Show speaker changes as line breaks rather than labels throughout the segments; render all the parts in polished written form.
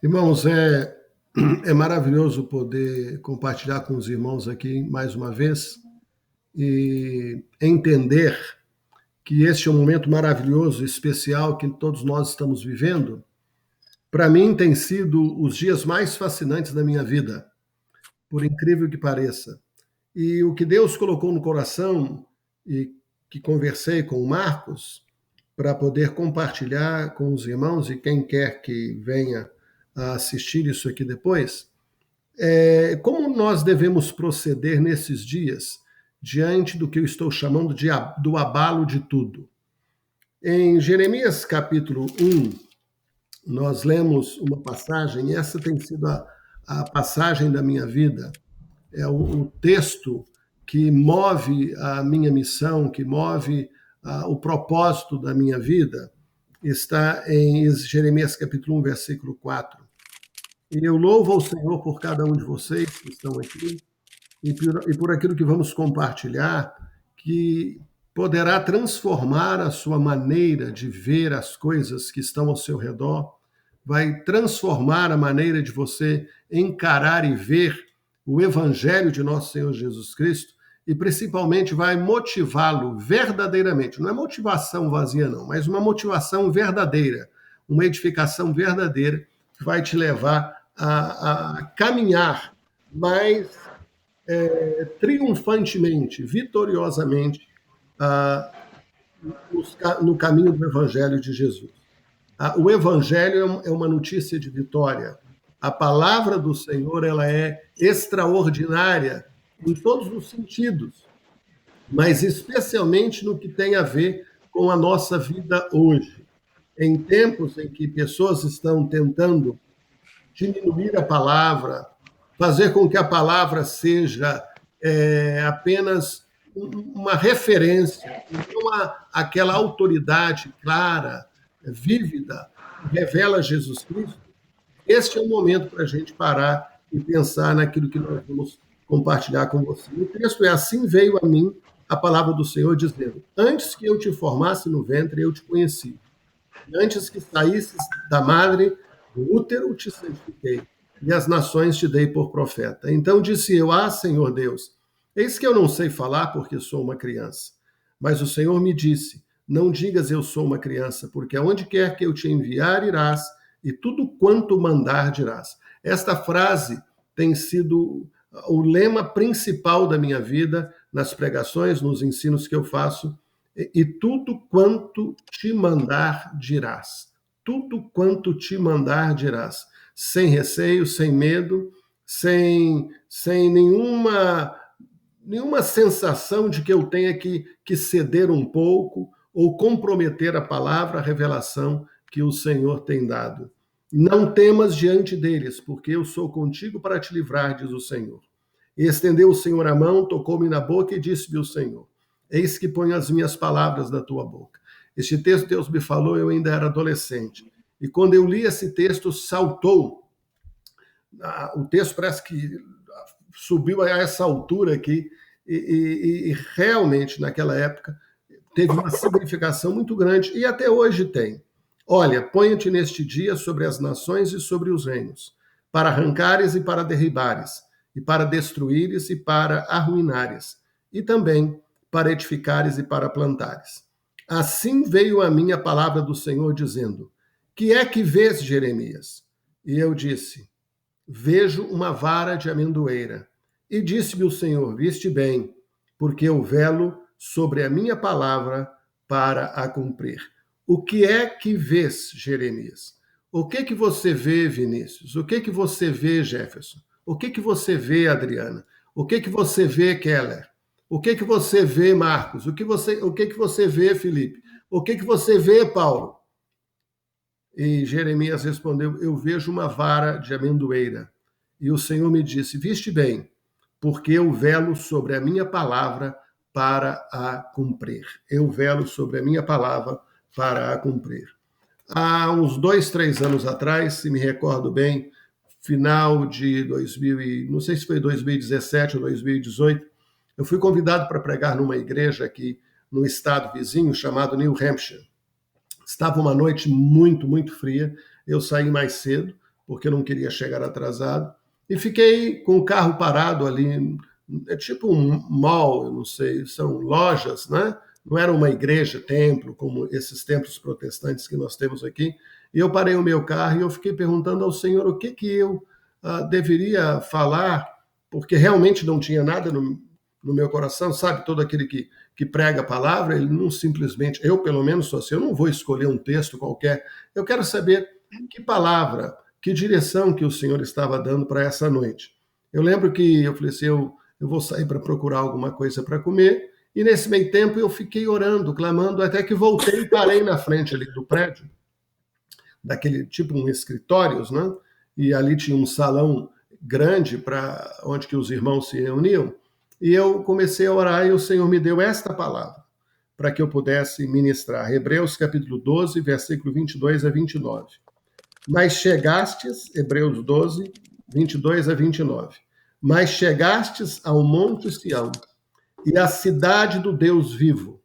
Irmãos, é maravilhoso poder compartilhar com os irmãos aqui mais uma vez e entender que este é um momento maravilhoso, especial que todos nós estamos vivendo. Para mim, tem sido os dias mais fascinantes da minha vida, por incrível que pareça. E o que Deus colocou no coração e que conversei com o Marcos para poder compartilhar com os irmãos e quem quer que venha a assistir isso aqui depois, como nós devemos proceder nesses dias diante do que eu estou chamando do abalo de tudo. Em Jeremias capítulo 1, nós lemos uma passagem, e essa tem sido a passagem da minha vida, é o texto que move a minha missão, que move o propósito da minha vida, está em Jeremias capítulo 1, versículo 4. E eu louvo ao Senhor por cada um de vocês que estão aqui e por aquilo que vamos compartilhar, que poderá transformar a sua maneira de ver as coisas que estão ao seu redor, vai transformar a maneira de você encarar e ver o Evangelho de nosso Senhor Jesus Cristo e principalmente vai motivá-lo verdadeiramente. Não é motivação vazia, não, mas uma motivação verdadeira, uma edificação verdadeira que vai te levar a caminhar mais triunfantemente, vitoriosamente, no caminho do Evangelho de Jesus. O Evangelho é uma notícia de vitória. A palavra do Senhor ela é extraordinária em todos os sentidos, mas especialmente no que tem a ver com a nossa vida hoje. Em tempos em que pessoas estão tentando diminuir a palavra, fazer com que a palavra seja apenas uma referência, não aquela autoridade clara, vívida, que revela Jesus Cristo. Este é o momento para a gente parar e pensar naquilo que nós vamos compartilhar com você. O texto é: assim veio a mim a palavra do Senhor dizendo: antes que eu te formasse no ventre, eu te conheci. Antes que saísses da madre, do útero te santifiquei, e as nações te dei por profeta. Então disse eu: Senhor Deus, eis que eu não sei falar porque sou uma criança. Mas o Senhor me disse: não digas eu sou uma criança, porque aonde quer que eu te enviar irás, e tudo quanto mandar dirás. Esta frase tem sido o lema principal da minha vida, nas pregações, nos ensinos que eu faço, e tudo quanto te mandar dirás. Tudo quanto te mandar dirás. Sem receio, sem medo, sem nenhuma sensação de que eu tenha que ceder um pouco ou comprometer a palavra, a revelação que o Senhor tem dado. Não temas diante deles, porque eu sou contigo para te livrar, diz o Senhor. E estendeu o Senhor a mão, tocou-me na boca e disse-me o Senhor: eis que ponho as minhas palavras na tua boca. Este texto Deus me falou, eu ainda era adolescente. E quando eu li esse texto, saltou. O texto parece que subiu a essa altura aqui, e realmente, naquela época, teve uma significação muito grande, e até hoje tem. Olha, ponha-te neste dia sobre as nações e sobre os reinos, para arrancares e para derribares, e para destruíres e para arruinares, e também para edificares e para plantares. Assim veio a mim a palavra do Senhor, dizendo: que é que vês, Jeremias? E eu disse: vejo uma vara de amendoeira. E disse-me o Senhor: viste bem, porque eu velo sobre a minha palavra para a cumprir. O que é que vês, Jeremias? O que que você vê, Vinícius? O que que você vê, Jefferson? O que que você vê, Adriana? O que que você vê, Keller? O que que você vê, Marcos? O que que você vê, Felipe? O que que você vê, Paulo? E Jeremias respondeu: eu vejo uma vara de amendoeira. E o Senhor me disse: viste bem, porque eu velo sobre a minha palavra para a cumprir. Eu velo sobre a minha palavra para a cumprir. Há uns 2, 3 anos atrás, se me recordo bem, final de 2000, não sei se foi 2017 ou 2018, eu fui convidado para pregar numa igreja aqui no estado vizinho chamado New Hampshire. Estava uma noite muito, muito fria, eu saí mais cedo, porque não queria chegar atrasado, e fiquei com o carro parado ali, é tipo um mall, eu não sei, são lojas, né? Não era uma igreja, templo, como esses templos protestantes que nós temos aqui. E eu parei o meu carro e eu fiquei perguntando ao Senhor o que eu deveria falar, porque realmente não tinha nada no meu coração, sabe? Todo aquele que prega a palavra, ele não simplesmente, eu pelo menos sou assim, eu não vou escolher um texto qualquer, eu quero saber que palavra, que direção que o Senhor estava dando para essa noite. Eu lembro que eu falei assim, eu vou sair para procurar alguma coisa para comer, e nesse meio tempo eu fiquei orando, clamando, até que voltei e parei na frente ali do prédio, daquele tipo um escritórios, né? E ali tinha um salão grande para onde que os irmãos se reuniam, e eu comecei a orar e o Senhor me deu esta palavra para que eu pudesse ministrar. Hebreus capítulo 12, versículo 22 a 29. Mas chegastes, Hebreus 12, 22 a 29. Mas chegastes ao monte Sião e à cidade do Deus vivo,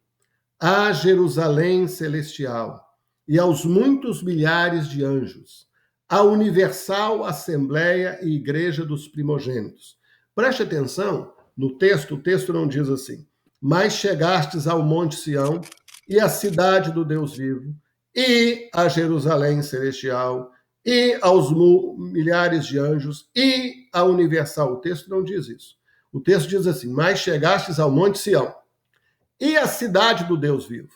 à Jerusalém celestial e aos muitos milhares de anjos, à universal assembleia e igreja dos primogênitos. Preste atenção no texto, o texto não diz assim, mas chegastes ao monte Sião e à cidade do Deus vivo e a Jerusalém celestial e aos milhares de anjos e a universal. O texto não diz isso. O texto diz assim, mas chegastes ao monte Sião e a cidade do Deus vivo,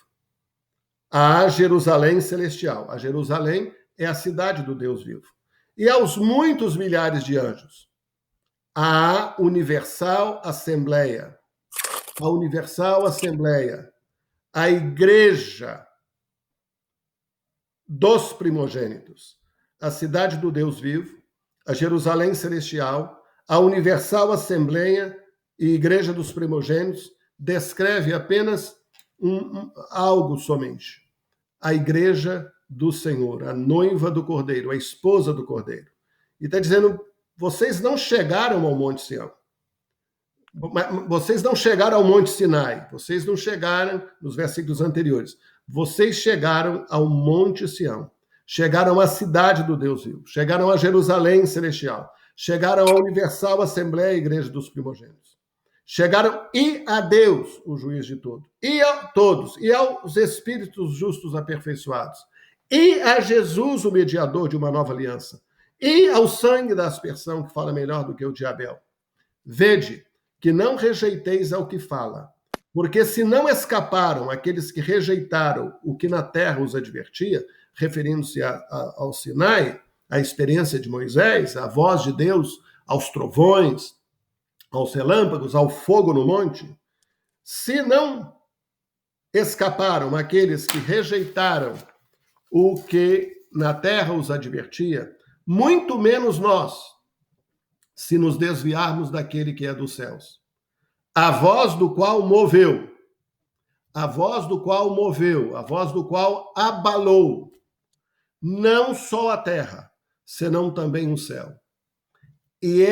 a Jerusalém celestial. A Jerusalém é a cidade do Deus vivo. E aos muitos milhares de anjos, a universal assembleia. A universal assembleia, a igreja dos primogênitos, a cidade do Deus vivo, a Jerusalém celestial, a universal assembleia e igreja dos primogênitos, descreve apenas algo somente. A igreja do Senhor, a noiva do Cordeiro, a esposa do Cordeiro. E está dizendo, vocês não chegaram ao Monte Sião. Vocês não chegaram ao Monte Sinai. Vocês não chegaram nos versículos anteriores. Vocês chegaram ao Monte Sião. Chegaram à cidade do Deus vivo. Chegaram a Jerusalém celestial. Chegaram à universal assembleia e igreja dos primogênitos. Chegaram e a Deus, o juiz de todos, e a todos, e aos espíritos justos aperfeiçoados, e a Jesus, o mediador de uma nova aliança, e ao sangue da aspersão, que fala melhor do que o de Abel. Vede que não rejeiteis ao que fala, porque se não escaparam aqueles que rejeitaram o que na terra os advertia, referindo-se ao Sinai, à experiência de Moisés, à voz de Deus, aos trovões, aos relâmpagos, ao fogo no monte, se não escaparam aqueles que rejeitaram o que na terra os advertia, muito menos nós, se nos desviarmos daquele que é dos céus. A voz do qual moveu, a voz do qual moveu, a voz do qual abalou, não só a terra, senão também o céu. E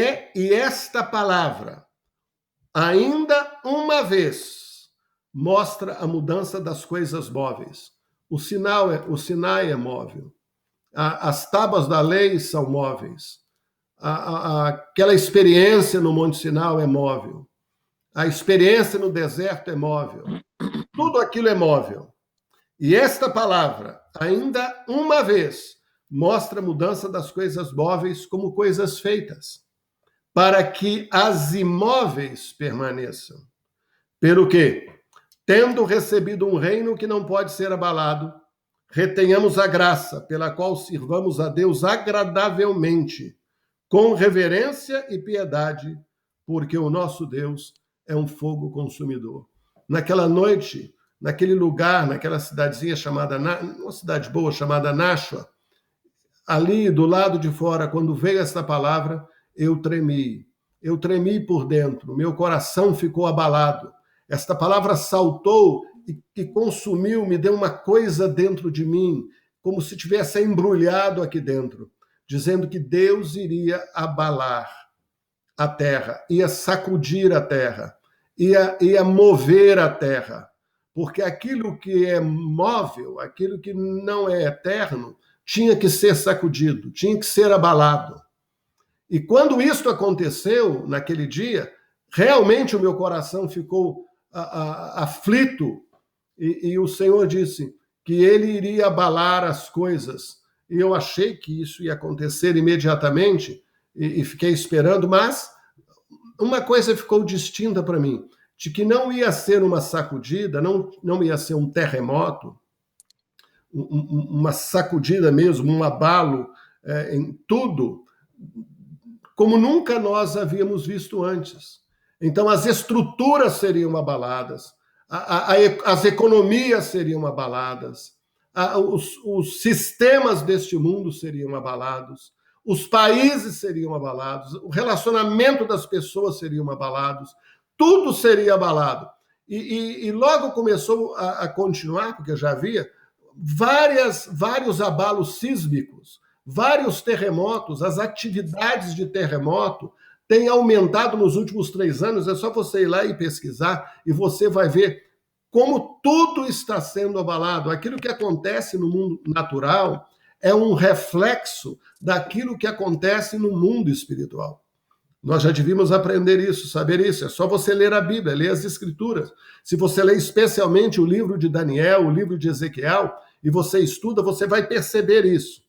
esta palavra, ainda uma vez, mostra a mudança das coisas móveis. O Sinai é móvel. As tábuas da lei são móveis. Aquela experiência no Monte Sinai é móvel. A experiência no deserto é móvel. Tudo aquilo é móvel. E esta palavra, ainda uma vez, mostra a mudança das coisas móveis como coisas feitas, para que as imóveis permaneçam. Pelo quê? Tendo recebido um reino que não pode ser abalado, retenhamos a graça pela qual sirvamos a Deus agradavelmente, com reverência e piedade, porque o nosso Deus é um fogo consumidor. Naquela noite, naquele lugar, naquela cidadezinha chamada, uma cidade boa chamada Nashua, ali do lado de fora, quando veio esta palavra, eu tremi por dentro, meu coração ficou abalado. Esta palavra saltou e consumiu, me deu uma coisa dentro de mim, como se tivesse embrulhado aqui dentro, dizendo que Deus iria abalar a terra, ia sacudir a terra, ia mover a terra, porque aquilo que é móvel, aquilo que não é eterno, tinha que ser sacudido, tinha que ser abalado. E quando isso aconteceu naquele dia, realmente o meu coração ficou aflito, e o Senhor disse que ele iria abalar as coisas. E eu achei que isso ia acontecer imediatamente, e fiquei esperando, mas uma coisa ficou distinta para mim, de que não ia ser uma sacudida, não ia ser um terremoto, uma sacudida mesmo, um abalo em tudo, como nunca nós havíamos visto antes. Então, as estruturas seriam abaladas, as economias seriam abaladas, os sistemas deste mundo seriam abalados, os países seriam abalados, o relacionamento das pessoas seriam abalados, tudo seria abalado. E logo começou a continuar, porque já havia vários abalos sísmicos, vários terremotos, as atividades de terremoto têm aumentado nos últimos 3 anos. É só você ir lá e pesquisar e você vai ver como tudo está sendo abalado. Aquilo que acontece no mundo natural é um reflexo daquilo que acontece no mundo espiritual. Nós já devíamos aprender isso, saber isso. É só você ler a Bíblia, ler as Escrituras. Se você ler especialmente o livro de Daniel, o livro de Ezequiel, e você estuda, você vai perceber isso.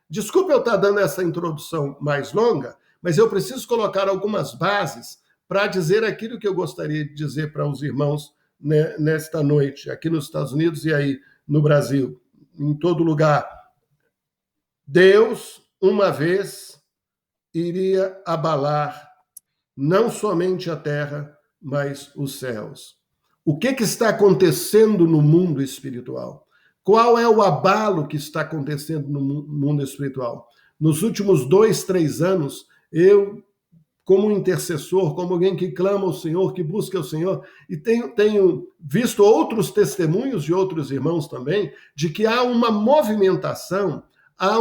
Desculpe eu estar dando essa introdução mais longa, mas eu preciso colocar algumas bases para dizer aquilo que eu gostaria de dizer para os irmãos nesta noite, aqui nos Estados Unidos e aí no Brasil, em todo lugar. Deus, uma vez, iria abalar não somente a terra, mas os céus. O que está acontecendo no mundo espiritual? Qual é o abalo que está acontecendo no mundo espiritual? Nos últimos 2, 3 anos, eu, como intercessor, como alguém que clama ao Senhor, que busca o Senhor, e tenho visto outros testemunhos de outros irmãos também, de que há uma movimentação, há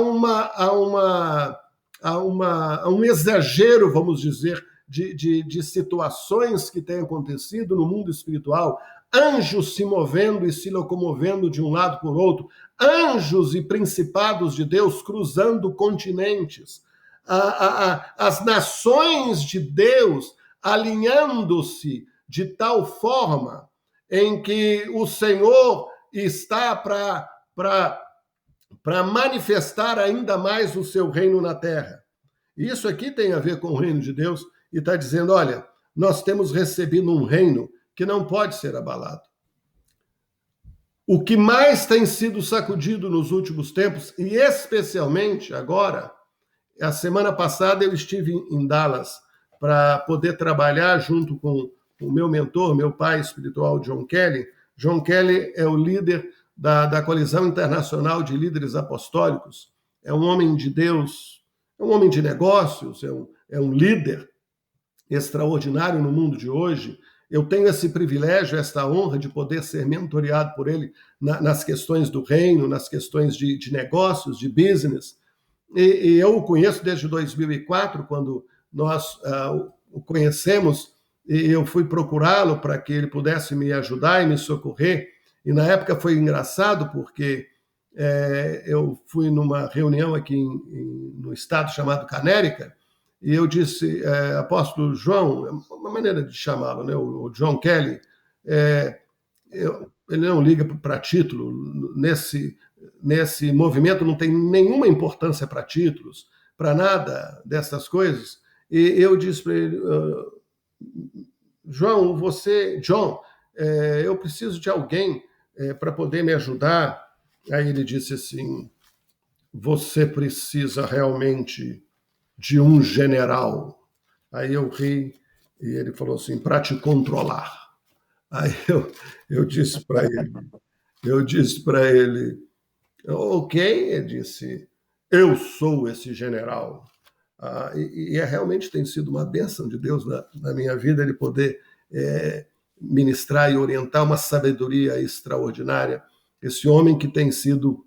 um exagero, vamos dizer, de situações que têm acontecido no mundo espiritual, anjos se movendo e se locomovendo de um lado por outro, anjos e principados de Deus cruzando continentes, as nações de Deus alinhando-se de tal forma em que o Senhor está para manifestar ainda mais o seu reino na terra. Isso aqui tem a ver com o reino de Deus e está dizendo, olha, nós temos recebido um reino que não pode ser abalado. O que mais tem sido sacudido nos últimos tempos, e especialmente agora, a semana passada eu estive em Dallas para poder trabalhar junto com o meu mentor, meu pai espiritual, John Kelly. John Kelly é o líder da Coalizão Internacional de Líderes Apostólicos. É um homem de Deus, é um homem de negócios, é um líder extraordinário no mundo de hoje. Eu tenho esse privilégio, esta honra de poder ser mentoreado por ele nas questões do reino, nas questões de negócios, de business. E eu o conheço desde 2004, quando nós o conhecemos, e eu fui procurá-lo para que ele pudesse me ajudar e me socorrer. E na época foi engraçado, porque eu fui numa reunião aqui no estado chamado Connecticut, e eu disse, apóstolo João, uma maneira de chamá-lo, né, o John Kelly, ele não liga para título, nesse movimento não tem nenhuma importância para títulos, para nada dessas coisas. E eu disse para ele, John, eu preciso de alguém para poder me ajudar. Aí ele disse assim, você precisa realmente de um general. Aí eu ri e ele falou assim, para te controlar. Aí eu disse para ele, ok, ele disse, eu sou esse general. E realmente tem sido uma bênção de Deus na minha vida, ele poder ministrar e orientar uma sabedoria extraordinária. Esse homem que tem sido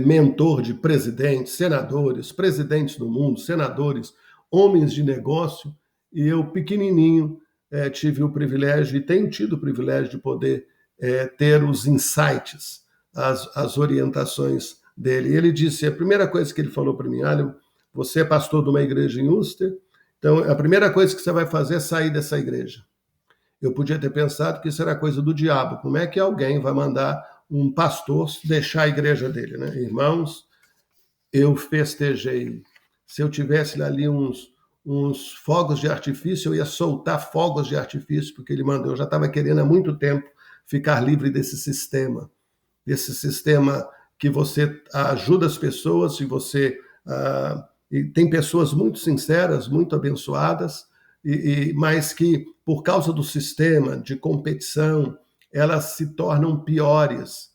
mentor de presidentes, senadores, presidentes do mundo, senadores, homens de negócio, e eu, pequenininho, tive o privilégio, e tenho tido o privilégio de poder ter os insights, as orientações dele. E ele disse, a primeira coisa que ele falou para mim, olha, você é pastor de uma igreja em Ulster, então a primeira coisa que você vai fazer é sair dessa igreja. Eu podia ter pensado que isso era coisa do diabo. Como é que alguém vai mandar um pastor deixar a igreja dele, né? Irmãos, eu festejei. Se eu tivesse ali uns fogos de artifício, eu ia soltar fogos de artifício, porque ele mandou. Eu já estava querendo há muito tempo ficar livre desse sistema que você ajuda as pessoas e você... e tem pessoas muito sinceras, muito abençoadas, mas que, por causa do sistema de competição, elas se tornam piores.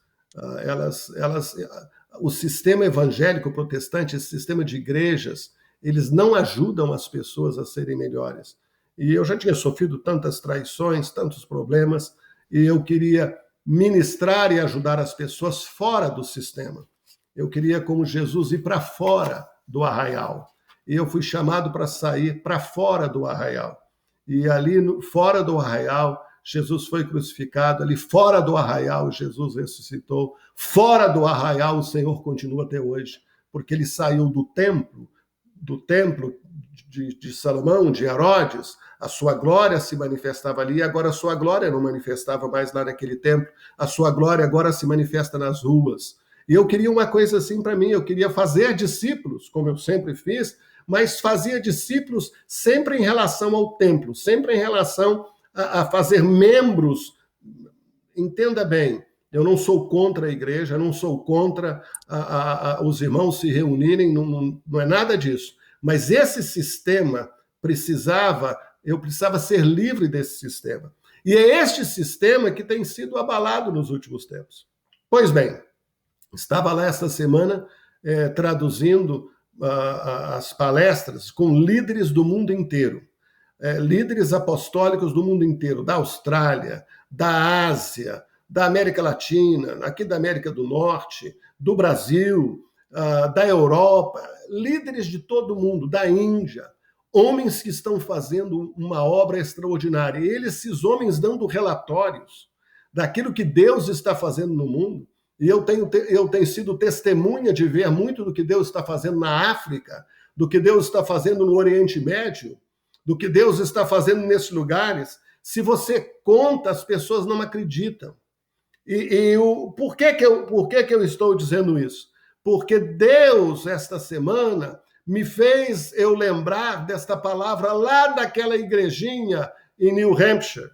O sistema evangélico protestante, esse sistema de igrejas, eles não ajudam as pessoas a serem melhores. E eu já tinha sofrido tantas traições, tantos problemas, e eu queria ministrar e ajudar as pessoas fora do sistema. Eu queria, como Jesus, ir para fora do arraial. E eu fui chamado para sair para fora do arraial. E ali, fora do arraial, Jesus foi crucificado. Ali fora do arraial, Jesus ressuscitou. Fora do arraial, o Senhor continua até hoje, porque ele saiu do templo de Salomão, de Herodes. A sua glória se manifestava ali, e agora a sua glória não manifestava mais lá naquele templo. A sua glória agora se manifesta nas ruas. E eu queria uma coisa assim para mim, eu queria fazer discípulos, como eu sempre fiz, mas fazia discípulos sempre em relação ao templo, sempre em relação a fazer membros. Entenda bem, eu não sou contra a igreja, não sou contra os irmãos se reunirem, não é nada disso. Mas esse sistema eu precisava ser livre desse sistema. E é este sistema que tem sido abalado nos últimos tempos. Pois bem, estava lá esta semana traduzindo as palestras com líderes do mundo inteiro, líderes apostólicos do mundo inteiro, da Austrália, da Ásia, da América Latina, aqui da América do Norte, do Brasil, da Europa, líderes de todo o mundo, da Índia, homens que estão fazendo uma obra extraordinária. E esses homens dando relatórios daquilo que Deus está fazendo no mundo. E eu tenho sido testemunha de ver muito do que Deus está fazendo na África, do que Deus está fazendo no Oriente Médio, do que Deus está fazendo nesses lugares. Se você conta, as pessoas não acreditam. Por que eu estou dizendo isso? Porque Deus, esta semana, me fez eu lembrar desta palavra lá daquela igrejinha em New Hampshire,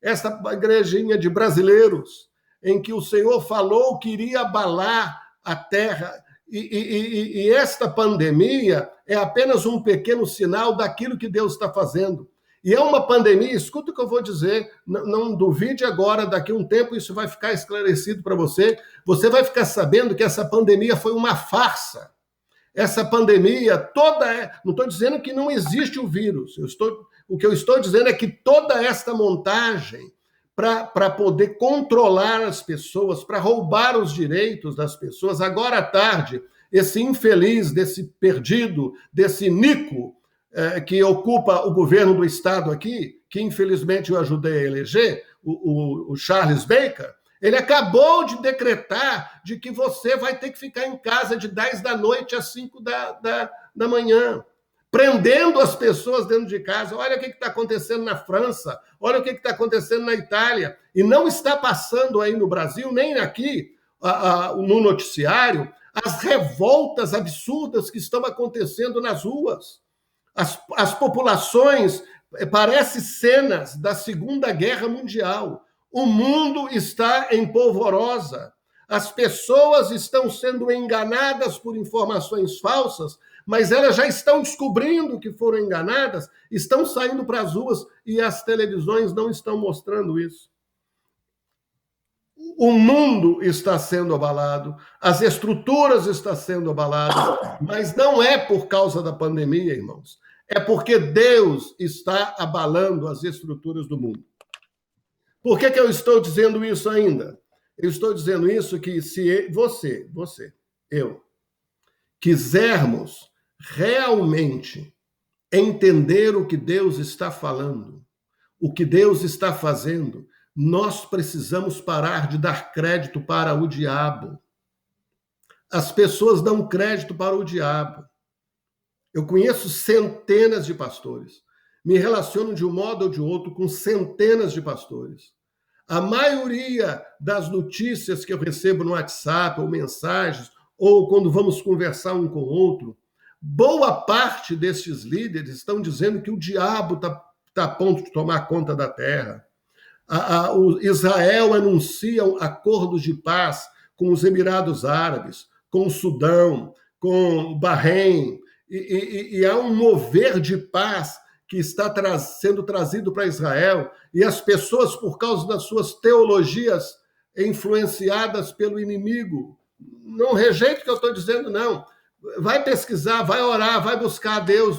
esta igrejinha de brasileiros, em que o Senhor falou que iria abalar a terra. E esta pandemia é apenas um pequeno sinal daquilo que Deus está fazendo. E é uma pandemia, escuta o que eu vou dizer, não duvide agora, daqui a um tempo isso vai ficar esclarecido para você. Você vai ficar sabendo que essa pandemia foi uma farsa. Essa pandemia toda não estou dizendo que não existe o vírus. O que eu estou dizendo é que toda esta montagem para poder controlar as pessoas, para roubar os direitos das pessoas. Agora à tarde, esse infeliz, desse perdido, desse Nico, que ocupa o governo do Estado aqui, que infelizmente eu ajudei a eleger, o Charles Baker, ele acabou de decretar de que você vai ter que ficar em casa de 10 da noite às 5 da manhã, prendendo as pessoas dentro de casa. Olha o que está acontecendo na França, olha o que está acontecendo na Itália. E não está passando aí no Brasil, nem aqui no noticiário, as revoltas absurdas que estão acontecendo nas ruas. As populações, parecem cenas da Segunda Guerra Mundial. O mundo está em polvorosa. As pessoas estão sendo enganadas por informações falsas, mas elas já estão descobrindo que foram enganadas, estão saindo para as ruas e as televisões não estão mostrando isso. O mundo está sendo abalado, as estruturas estão sendo abaladas, mas não é por causa da pandemia, irmãos. É porque Deus está abalando as estruturas do mundo. Por que eu estou dizendo isso ainda? Eu estou dizendo isso que se eu, quisermos realmente entender o que Deus está falando, o que Deus está fazendo, nós precisamos parar de dar crédito para o diabo. as pessoas dão crédito para o diabo. Eu conheço centenas de pastores, me relaciono de um modo ou de outro com centenas de pastores. A maioria das notícias que eu recebo no WhatsApp, ou mensagens, ou quando vamos conversar um com o outro, boa parte destes líderes estão dizendo que o diabo está a ponto de tomar conta da terra. O Israel anuncia acordos de paz com os Emirados Árabes, com o Sudão, com o Bahrein, e há um mover de paz que está sendo trazido para Israel, e as pessoas, por causa das suas teologias influenciadas pelo inimigo, não rejeite o que eu estou dizendo, não. Vai pesquisar, vai orar, vai buscar a Deus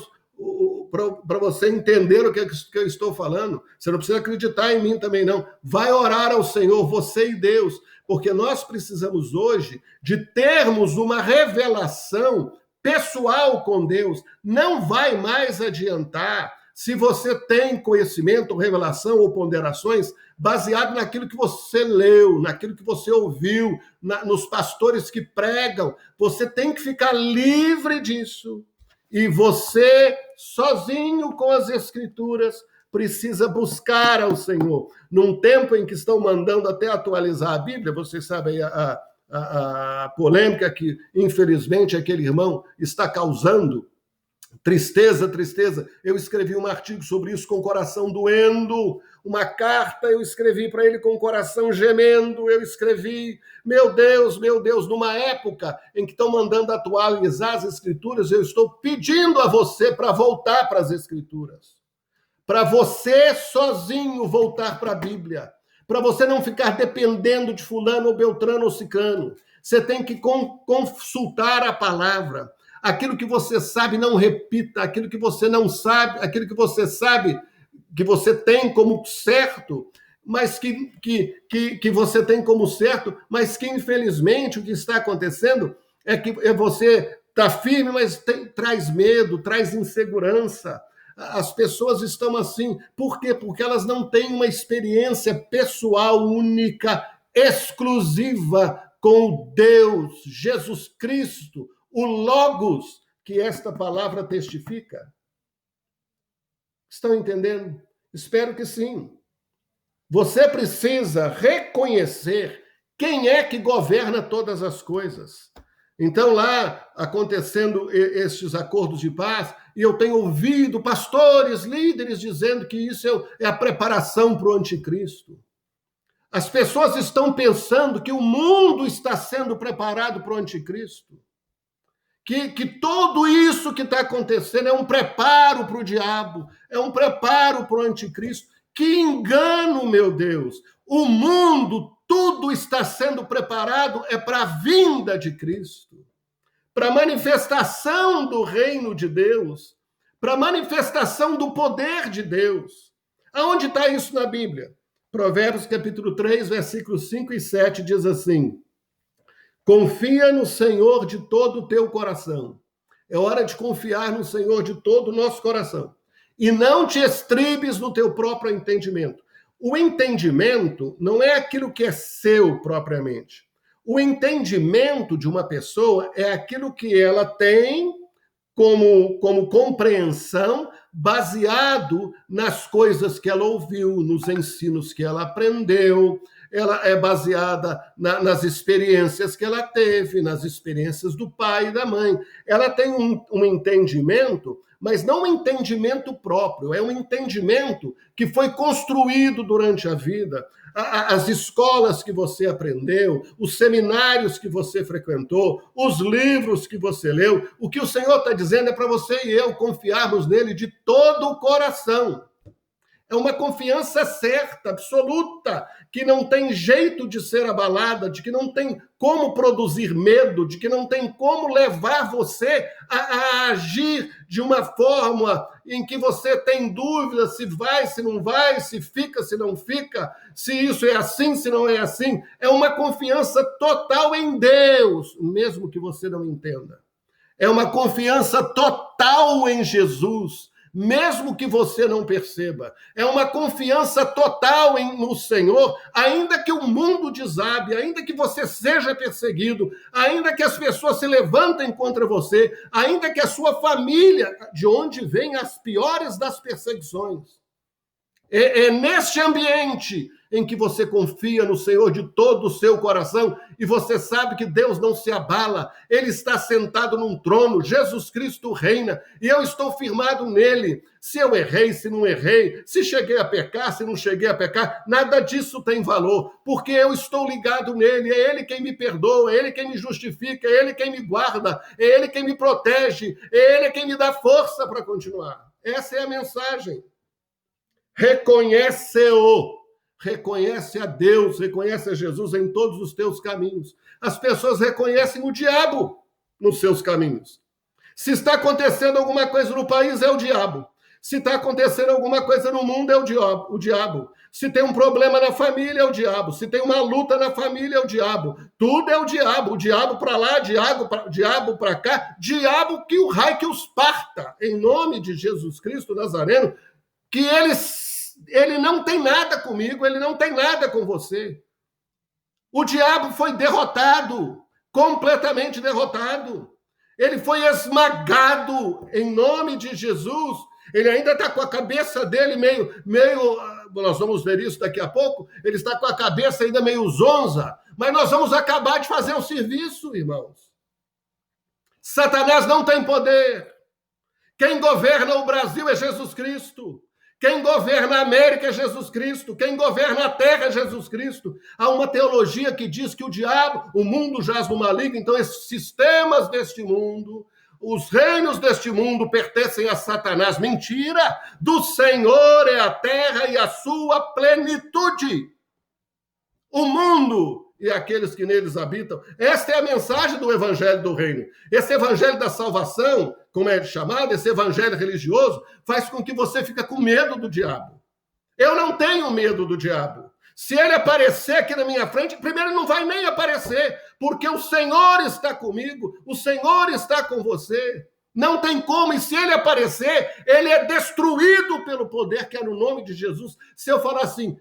para você entender o que eu estou falando. Você não precisa acreditar em mim também, não. Vai orar ao Senhor, você e Deus, porque nós precisamos hoje de termos uma revelação pessoal com Deus. Não vai mais adiantar se você tem conhecimento, revelação ou ponderações baseado naquilo que você leu, naquilo que você ouviu, nos pastores que pregam. Você tem que ficar livre disso. E você, sozinho com as Escrituras, precisa buscar ao Senhor. Num tempo em que estão mandando até atualizar a Bíblia, vocês sabem a polêmica que, infelizmente, aquele irmão está causando. Tristeza. Eu escrevi um artigo sobre isso com o coração doendo, uma carta eu escrevi para ele com o coração gemendo, eu escrevi, meu Deus, numa época em que estão mandando atualizar as Escrituras, eu estou pedindo a você para voltar para as Escrituras, para você sozinho voltar para a Bíblia, para você não ficar dependendo de fulano ou beltrano ou ciclano. Você tem que consultar a palavra. Aquilo que você sabe, não repita. Aquilo que você não sabe, aquilo que você sabe, que você tem como certo, mas que você tem como certo, mas que, infelizmente, o que está acontecendo é que você está firme, mas traz medo, traz insegurança. As pessoas estão assim. Por quê? Porque elas não têm uma experiência pessoal, única, exclusiva com Deus, Jesus Cristo, o Logos, que esta palavra testifica. Estão entendendo? Espero que sim. Você precisa reconhecer quem é que governa todas as coisas. Então, lá, acontecendo estes acordos de paz, e eu tenho ouvido pastores, líderes, dizendo que isso é a preparação para o anticristo. As pessoas estão pensando que o mundo está sendo preparado para o anticristo. Que tudo isso que está acontecendo é um preparo para o diabo, é um preparo para o anticristo. Que engano, meu Deus! O mundo, tudo está sendo preparado é para a vinda de Cristo, para a manifestação do reino de Deus, para a manifestação do poder de Deus. Aonde está isso na Bíblia? Provérbios capítulo 3, versículos 5 e 7 diz assim: confia no Senhor de todo o teu coração. É hora de confiar no Senhor de todo o nosso coração. E não te estribes no teu próprio entendimento. O entendimento não é aquilo que é seu propriamente. O entendimento de uma pessoa é aquilo que ela tem como compreensão baseado nas coisas que ela ouviu, nos ensinos que ela aprendeu. Ela é baseada nas experiências que ela teve, nas experiências do pai e da mãe. Ela tem um entendimento, mas não um entendimento próprio, é um entendimento que foi construído durante a vida. As escolas que você aprendeu, os seminários que você frequentou, os livros que você leu, o que o Senhor está dizendo é para você e eu confiarmos nele de todo o coração. É uma confiança certa, absoluta, que não tem jeito de ser abalada, de que não tem como produzir medo, de que não tem como levar você a agir de uma forma em que você tem dúvida se vai, se não vai, se fica, se não fica, se isso é assim, se não é assim. É uma confiança total em Deus, mesmo que você não entenda. É uma confiança total em Jesus, mesmo que você não perceba. É uma confiança total no Senhor, ainda que o mundo desabe, ainda que você seja perseguido, ainda que as pessoas se levantem contra você, ainda que a sua família, de onde vêm as piores das perseguições. É neste ambiente em que você confia no Senhor de todo o seu coração e você sabe que Deus não se abala, Ele está sentado num trono, Jesus Cristo reina e eu estou firmado nele. Se eu errei, se não errei, se cheguei a pecar, se não cheguei a pecar, nada disso tem valor, porque eu estou ligado nele, é Ele quem me perdoa, é Ele quem me justifica, é Ele quem me guarda, é Ele quem me protege, é Ele quem me dá força para continuar. Essa é a mensagem. Reconhece-o, reconhece a Deus, reconhece a Jesus em todos os teus caminhos. As pessoas reconhecem o diabo nos seus caminhos. Se está acontecendo alguma coisa no país, é o diabo. Se está acontecendo alguma coisa no mundo, é o diabo. Se tem um problema na família, é o diabo. Se tem uma luta na família, é o diabo. Tudo é o diabo. O diabo para lá, diabo para cá. Diabo que o raio que os parta. Em nome de Jesus Cristo Nazareno, que ele não tem nada comigo, ele não tem nada com você. O diabo foi derrotado, completamente derrotado. Ele foi esmagado em nome de Jesus. Ele ainda está com a cabeça dele meio, nós vamos ver isso daqui a pouco, ele está com a cabeça ainda meio zonza, mas nós vamos acabar de fazer o serviço, irmãos. Satanás não tem poder. Quem governa o Brasil é Jesus Cristo. Quem governa a América é Jesus Cristo. Quem governa a terra é Jesus Cristo. Há uma teologia que diz que o mundo jaz no maligno, então esses sistemas deste mundo, os reinos deste mundo pertencem a Satanás. Mentira! Do Senhor é a terra e a sua plenitude. O mundo e aqueles que neles habitam. Esta é a mensagem do evangelho do reino. Esse evangelho da salvação, como é chamado, esse evangelho religioso, faz com que você fique com medo do diabo. Eu não tenho medo do diabo. Se ele aparecer aqui na minha frente, primeiro ele não vai nem aparecer, porque o Senhor está comigo, o Senhor está com você. Não tem como, e se ele aparecer, ele é destruído pelo poder que é no nome de Jesus. Se eu falar assim,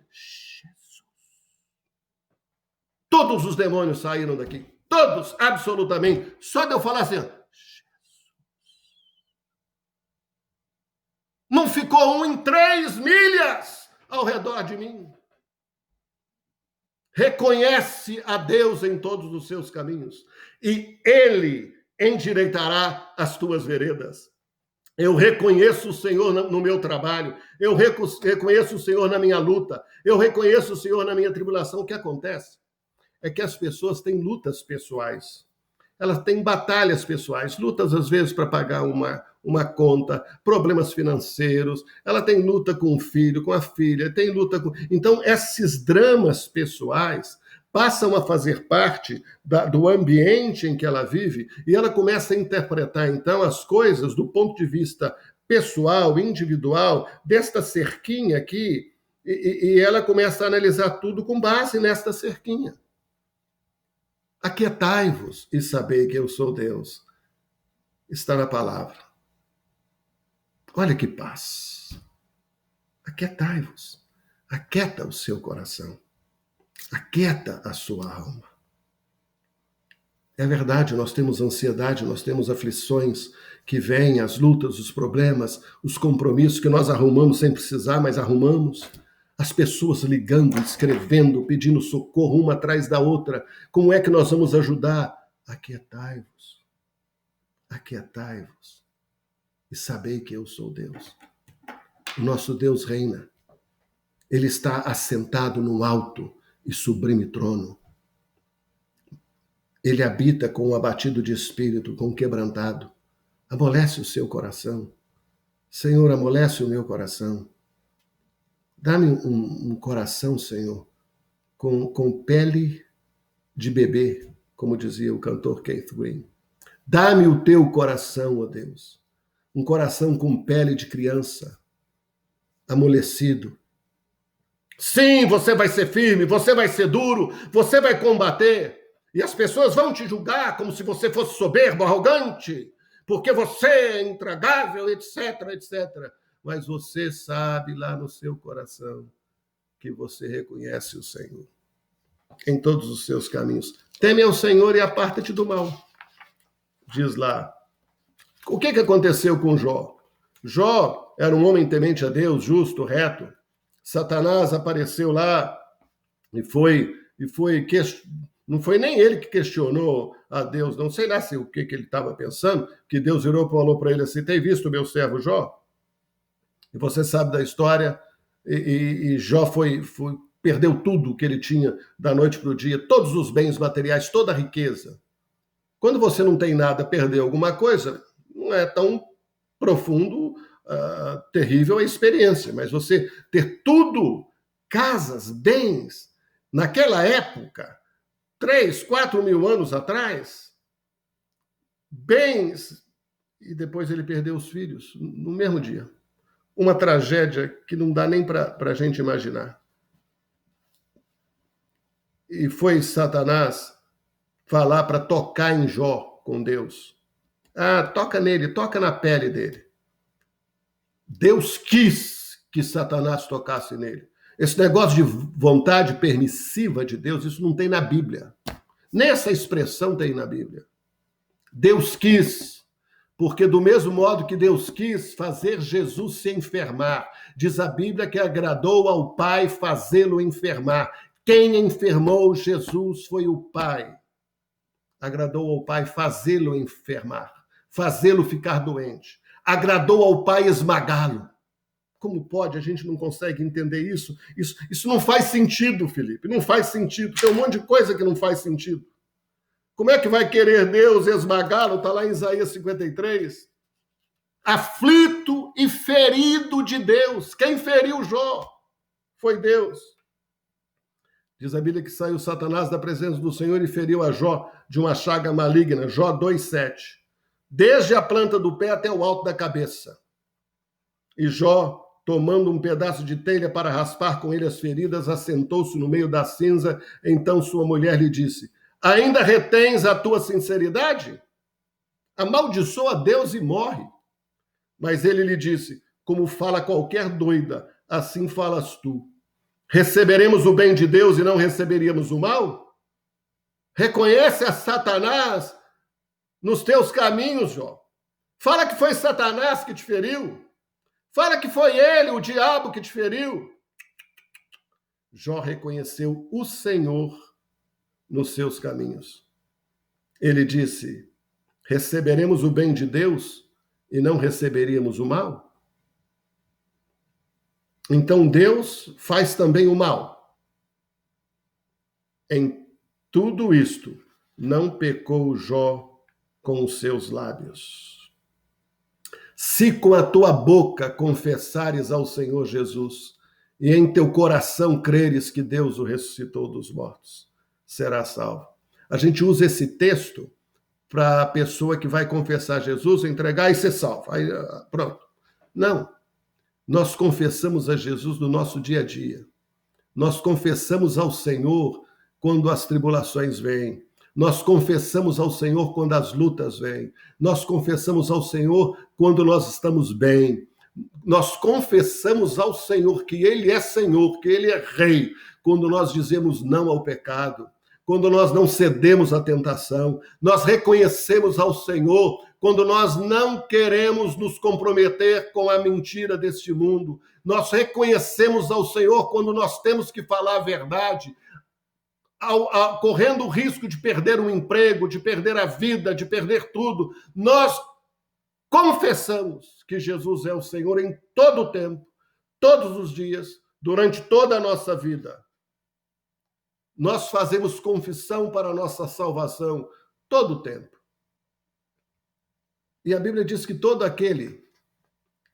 todos os demônios saíram daqui. Todos, absolutamente. Só de eu falar assim, não ficou um em 3 milhas ao redor de mim. Reconhece a Deus em todos os seus caminhos e Ele endireitará as tuas veredas. Eu reconheço o Senhor no meu trabalho, eu reconheço o Senhor na minha luta, eu reconheço o Senhor na minha tribulação. O que acontece é que as pessoas têm lutas pessoais, elas têm batalhas pessoais, lutas às vezes para pagar uma conta, problemas financeiros, ela tem luta com o filho, com a filha, tem luta com... Então, esses dramas pessoais passam a fazer parte do ambiente em que ela vive e ela começa a interpretar, então, as coisas do ponto de vista pessoal, individual, desta cerquinha aqui, e ela começa a analisar tudo com base nesta cerquinha. Aquietai-vos e sabei que eu sou Deus. Está na palavra. Olha que paz. Aquietai-vos. Aquieta o seu coração. Aquieta a sua alma. É verdade, nós temos ansiedade, nós temos aflições que vêm, as lutas, os problemas, os compromissos que nós arrumamos sem precisar, mas arrumamos. As pessoas ligando, escrevendo, pedindo socorro uma atrás da outra. Como é que nós vamos ajudar? Aquietai-vos. Aquietai-vos. E sabei que eu sou Deus. O nosso Deus reina. Ele está assentado num alto e sublime trono. Ele habita com o abatido de espírito, com o quebrantado. Amolece o seu coração. Senhor, amolece o meu coração. Dá-me um coração, Senhor, com pele de bebê, como dizia o cantor Keith Green. Dá-me o teu coração, ó Deus. Um coração com pele de criança, amolecido. Sim, você vai ser firme, você vai ser duro, você vai combater. E as pessoas vão te julgar como se você fosse soberbo, arrogante, porque você é intragável, etc, etc. mas você sabe lá no seu coração que você reconhece o Senhor em todos os seus caminhos. Teme ao Senhor e aparta-te do mal. Diz lá. O que aconteceu com Jó? Jó era um homem temente a Deus, justo, reto. Satanás apareceu lá e não foi nem ele que questionou a Deus, não sei lá se o que ele estava pensando, que Deus virou e falou para ele assim: tem visto o meu servo Jó? E você sabe da história, e Jó perdeu tudo que ele tinha da noite para o dia, todos os bens materiais, toda a riqueza. Quando você não tem nada, perder alguma coisa, não é tão profundo, terrível a experiência, mas você ter tudo, casas, bens, naquela época, 3, 4 mil anos atrás, bens, e depois ele perdeu os filhos no mesmo dia. Uma tragédia que não dá nem para a gente imaginar. E foi Satanás falar para tocar em Jó com Deus. Toca nele, toca na pele dele. Deus quis que Satanás tocasse nele. Esse negócio de vontade permissiva de Deus, isso não tem na Bíblia. Nem essa expressão tem na Bíblia. Deus quis. Porque do mesmo modo que Deus quis fazer Jesus se enfermar, diz a Bíblia que agradou ao Pai fazê-lo enfermar. Quem enfermou Jesus foi o Pai. Agradou ao Pai fazê-lo enfermar, fazê-lo ficar doente. Agradou ao Pai esmagá-lo. Como pode? A gente não consegue entender isso. Isso não faz sentido, Felipe. Não faz sentido. Tem um monte de coisa que não faz sentido. Como é que vai querer Deus esmagá-lo? Está lá em Isaías 53. Aflito e ferido de Deus. Quem feriu Jó? Foi Deus. Diz a Bíblia que saiu Satanás da presença do Senhor e feriu a Jó de uma chaga maligna. Jó 2,7. Desde a planta do pé até o alto da cabeça. E Jó, tomando um pedaço de telha para raspar com ele as feridas, assentou-se no meio da cinza. Então sua mulher lhe disse: ainda retens a tua sinceridade? Amaldiçoa Deus e morre. Mas ele lhe disse: como fala qualquer doida, assim falas tu. Receberemos o bem de Deus e não receberíamos o mal? Reconhece a Satanás nos teus caminhos, Jó. Fala que foi Satanás que te feriu. Fala que foi ele, o diabo, que te feriu. Jó reconheceu o Senhor nos seus caminhos. Ele disse: receberemos o bem de Deus e não receberíamos o mal? Então Deus faz também o mal. Em tudo isto, não pecou Jó com os seus lábios. Se com a tua boca confessares ao Senhor Jesus e em teu coração creres que Deus o ressuscitou dos mortos, será salvo. A gente usa esse texto para a pessoa que vai confessar Jesus, entregar e ser salvo. Aí, pronto. Não. Nós confessamos a Jesus no nosso dia a dia. Nós confessamos ao Senhor quando as tribulações vêm. Nós confessamos ao Senhor quando as lutas vêm. Nós confessamos ao Senhor quando nós estamos bem. Nós confessamos ao Senhor que Ele é Senhor, que Ele é Rei, quando nós dizemos não ao pecado, quando nós não cedemos à tentação. Nós reconhecemos ao Senhor quando nós não queremos nos comprometer com a mentira deste mundo. Nós reconhecemos ao Senhor quando nós temos que falar a verdade, correndo o risco de perder um emprego, de perder a vida, de perder tudo. Nós confessamos que Jesus é o Senhor em todo o tempo, todos os dias, durante toda a nossa vida. Nós fazemos confissão para a nossa salvação todo o tempo. E a Bíblia diz que todo aquele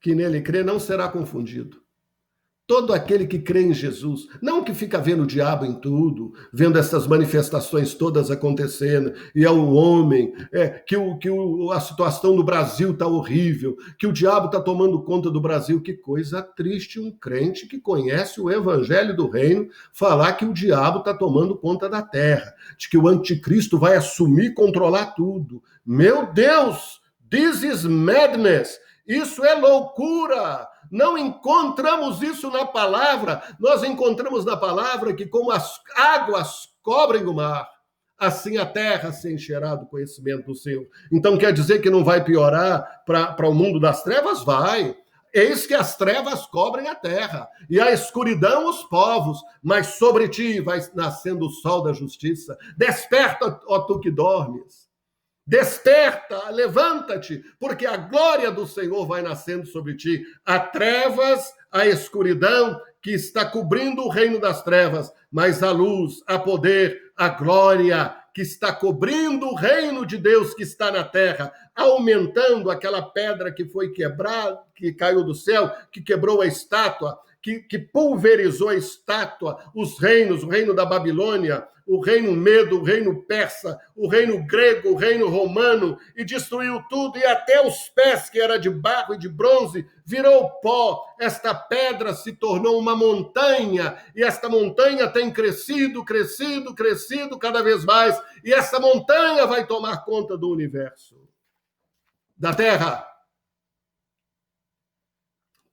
que nele crê não será confundido. Todo aquele que crê em Jesus, não que fica vendo o diabo em tudo, vendo essas manifestações todas acontecendo, e é um homem, a situação no Brasil está horrível, que o diabo está tomando conta do Brasil. Que coisa triste um crente que conhece o evangelho do reino falar que o diabo está tomando conta da terra, de que o anticristo vai assumir e controlar tudo. Meu Deus, this is madness! Isso é loucura. Não encontramos isso na palavra. Nós encontramos na palavra que como as águas cobrem o mar, assim a terra se encherá do conhecimento do Senhor. Então quer dizer que não vai piorar para o mundo das trevas? Vai. Eis que as trevas cobrem a terra, e a escuridão os povos, mas sobre ti vai nascendo o sol da justiça. Desperta, ó tu que dormes. Desperta, levanta-te, porque a glória do Senhor vai nascendo sobre ti. Há trevas, a escuridão que está cobrindo o reino das trevas, mas a luz, a poder, a glória que está cobrindo o reino de Deus que está na terra, aumentando aquela pedra que foi quebrada, que caiu do céu, que quebrou a estátua, que pulverizou a estátua, os reinos, o reino da Babilônia, o reino medo, o reino persa, o reino grego, o reino romano, e destruiu tudo, e até os pés, que era de barro e de bronze, virou pó. Esta pedra se tornou uma montanha, e esta montanha tem crescido, crescido, crescido cada vez mais, e essa montanha vai tomar conta do universo, da terra.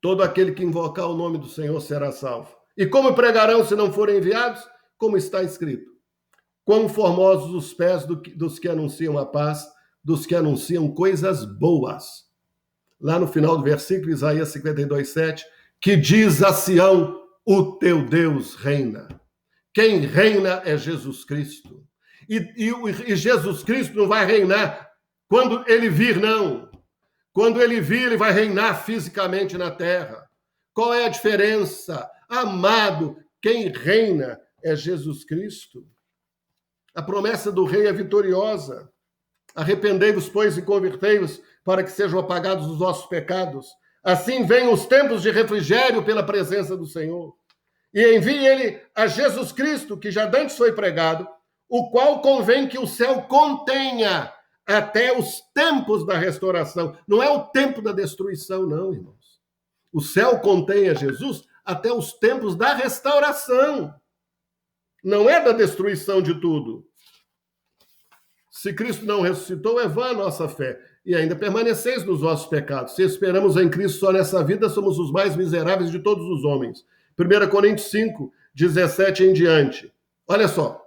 Todo aquele que invocar o nome do Senhor será salvo. E como pregarão se não forem enviados? Como está escrito: quão formosos os pés dos que anunciam a paz, dos que anunciam coisas boas. Lá no final do versículo, Isaías 52:7, que diz a Sião: o teu Deus reina. Quem reina é Jesus Cristo. E Jesus Cristo não vai reinar quando ele vir, não. Quando ele vir, ele vai reinar fisicamente na terra. Qual é a diferença? Amado, quem reina é Jesus Cristo. A promessa do rei é vitoriosa. Arrependei-vos, pois, e convertei-vos, para que sejam apagados os vossos pecados. Assim venham os tempos de refrigério pela presença do Senhor. E envie ele a Jesus Cristo, que já dantes foi pregado, o qual convém que o céu contenha até os tempos da restauração. Não é o tempo da destruição, não, irmãos. O céu contém a Jesus até os tempos da restauração. Não é da destruição de tudo. Se Cristo não ressuscitou, é vã a nossa fé. E ainda permaneceis nos vossos pecados. Se esperamos em Cristo só nessa vida, somos os mais miseráveis de todos os homens. 1 Coríntios 5, 17 em diante. Olha só.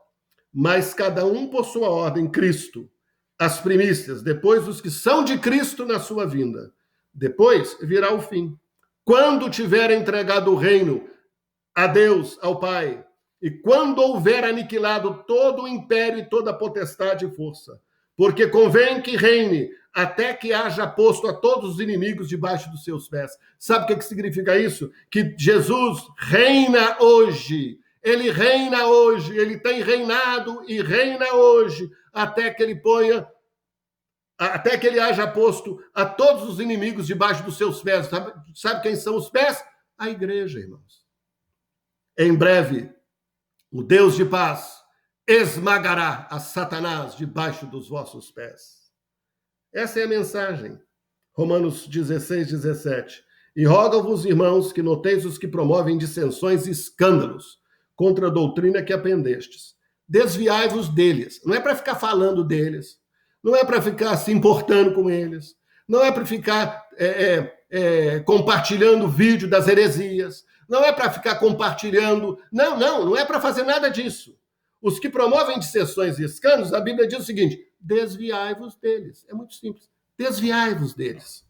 Mas cada um por sua ordem, Cristo, as primícias, depois os que são de Cristo na sua vinda. Depois virá o fim. Quando tiver entregado o reino a Deus, ao Pai, e quando houver aniquilado todo o império e toda a potestade e força, porque convém que reine até que haja posto a todos os inimigos debaixo dos seus pés. Sabe o que significa isso? Que Jesus reina hoje. Ele reina hoje, ele tem reinado e reina hoje, até que ele haja posto a todos os inimigos debaixo dos seus pés. Sabe quem são os pés? A igreja, irmãos. Em breve, o Deus de paz esmagará a Satanás debaixo dos vossos pés. Essa é a mensagem. Romanos 16, 17. E rogo-vos, irmãos, que noteis os que promovem dissensões e escândalos contra a doutrina que aprendestes. Desviai-vos deles. Não é para ficar falando deles. Não é para ficar se importando com eles. Não é para ficar compartilhando vídeo das heresias. Não é para ficar compartilhando. Não é para fazer nada disso. Os que promovem dissensões e escândalos, a Bíblia diz o seguinte: desviai-vos deles. É muito simples. Desviai-vos deles.